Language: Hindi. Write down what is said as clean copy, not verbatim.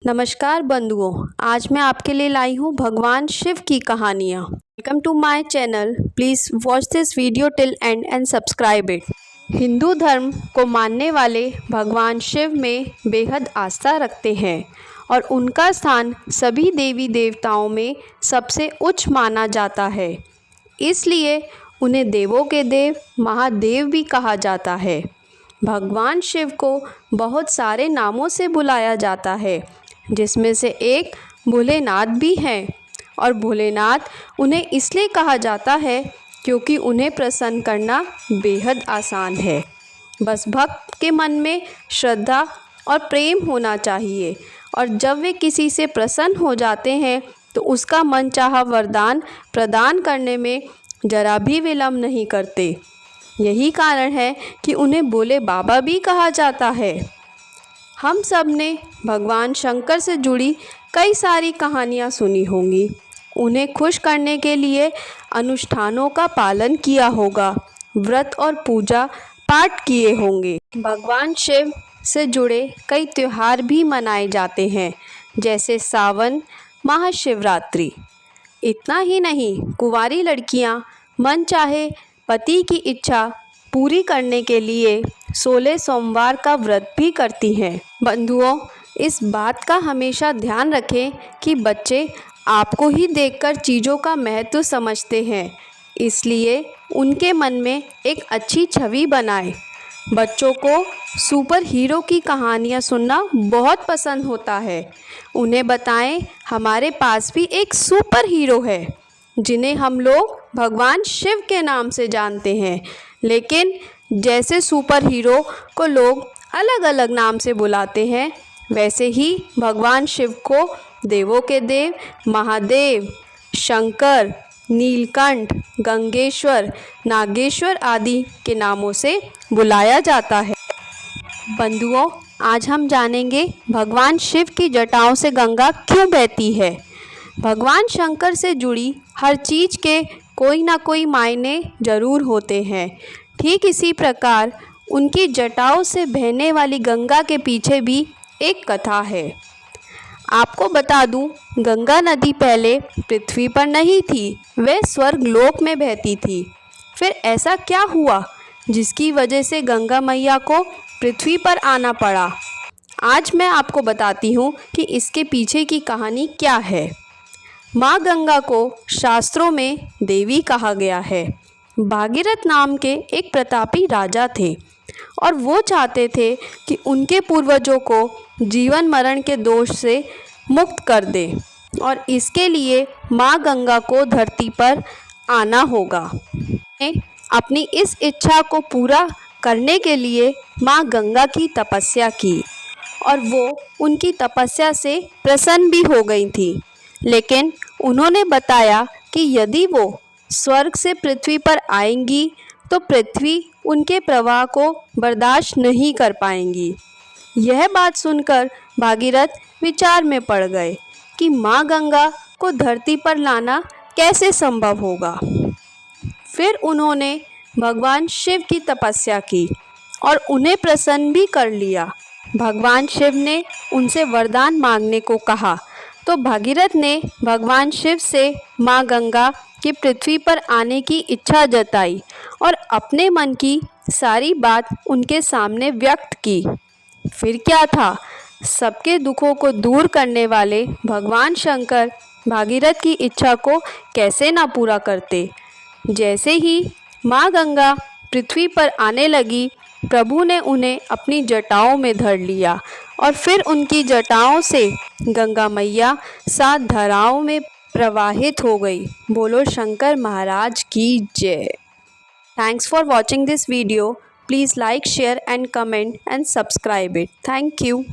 नमस्कार बंधुओं, आज मैं आपके लिए लाई हूँ भगवान शिव की कहानियाँ। Welcome to my channel. Please watch this video till end and subscribe it. Hindu धर्म को मानने वाले भगवान शिव में बेहद आस्था रखते हैं और उनका स्थान सभी देवी देवताओं में सबसे उच्च माना जाता है। इसलिए उन्हें देवों के देव महादेव भी कहा जाता है। भगवान शिव को बहुत सारे नामों से बुलाया जाता है, जिसमें से एक भोलेनाथ भी हैं। और भोलेनाथ उन्हें इसलिए कहा जाता है क्योंकि उन्हें प्रसन्न करना बेहद आसान है। बस भक्त के मन में श्रद्धा और प्रेम होना चाहिए, और जब वे किसी से प्रसन्न हो जाते हैं तो उसका मनचाहा वरदान प्रदान करने में जरा भी विलंब नहीं करते। यही कारण है कि उन्हें भोले बाबा भी कहा जाता है। हम सब ने भगवान शंकर से जुड़ी कई सारी कहानियाँ सुनी होंगी। उन्हें खुश करने के लिए अनुष्ठानों का पालन किया होगा, व्रत और पूजा पाठ किए होंगे। भगवान शिव से जुड़े कई त्योहार भी मनाए जाते हैं, जैसे सावन, महाशिवरात्रि। इतना ही नहीं, कुंवारी लड़कियां मन चाहे पति की इच्छा पूरी करने के लिए 16 सोमवार का व्रत भी करती हैं। बंधुओं, इस बात का हमेशा ध्यान रखें कि बच्चे आपको ही देखकर चीज़ों का महत्व समझते हैं, इसलिए उनके मन में एक अच्छी छवि बनाएं। बच्चों को सुपर हीरो की कहानियाँ सुनना बहुत पसंद होता है। उन्हें बताएं हमारे पास भी एक सुपर हीरो है, जिन्हें हम लोग भगवान शिव के नाम से जानते हैं। लेकिन जैसे सुपर हीरो को लोग अलग अलग नाम से बुलाते हैं, वैसे ही भगवान शिव को देवों के देव महादेव, शंकर, नीलकंठ, गंगेश्वर, नागेश्वर आदि के नामों से बुलाया जाता है। बंधुओं, आज हम जानेंगे भगवान शिव की जटाओं से गंगा क्यों बहती है। भगवान शंकर से जुड़ी हर चीज़ के कोई ना कोई मायने ज़रूर होते हैं। ठीक इसी प्रकार उनकी जटाओं से बहने वाली गंगा के पीछे भी एक कथा है। आपको बता दूं, गंगा नदी पहले पृथ्वी पर नहीं थी, वह स्वर्ग लोक में बहती थी। फिर ऐसा क्या हुआ जिसकी वजह से गंगा मैया को पृथ्वी पर आना पड़ा? आज मैं आपको बताती हूँ कि इसके पीछे की कहानी क्या है। माँ गंगा को शास्त्रों में देवी कहा गया है। भागीरथ नाम के एक प्रतापी राजा थे, और वो चाहते थे कि उनके पूर्वजों को जीवन मरण के दोष से मुक्त कर दे, और इसके लिए माँ गंगा को धरती पर आना होगा। अपनी इस इच्छा को पूरा करने के लिए माँ गंगा की तपस्या की, और वो उनकी तपस्या से प्रसन्न भी हो गई थी। लेकिन उन्होंने बताया कि यदि वो स्वर्ग से पृथ्वी पर आएंगी तो पृथ्वी उनके प्रवाह को बर्दाश्त नहीं कर पाएंगी। यह बात सुनकर भागीरथ विचार में पड़ गए कि माँ गंगा को धरती पर लाना कैसे संभव होगा। फिर उन्होंने भगवान शिव की तपस्या की और उन्हें प्रसन्न भी कर लिया। भगवान शिव ने उनसे वरदान मांगने को कहा, तो भागीरथ ने भगवान शिव से माँ गंगा की पृथ्वी पर आने की इच्छा जताई और अपने मन की सारी बात उनके सामने व्यक्त की। फिर क्या था, सबके दुखों को दूर करने वाले भगवान शंकर भागीरथ की इच्छा को कैसे ना पूरा करते। जैसे ही माँ गंगा पृथ्वी पर आने लगी, प्रभु ने उन्हें अपनी जटाओं में धर लिया, और फिर उनकी जटाओं से गंगा मैया 7 धाराओं में प्रवाहित हो गई। बोलो शंकर महाराज की जय। Thanks for watching this video. Please like, share and comment and subscribe it. Thank you.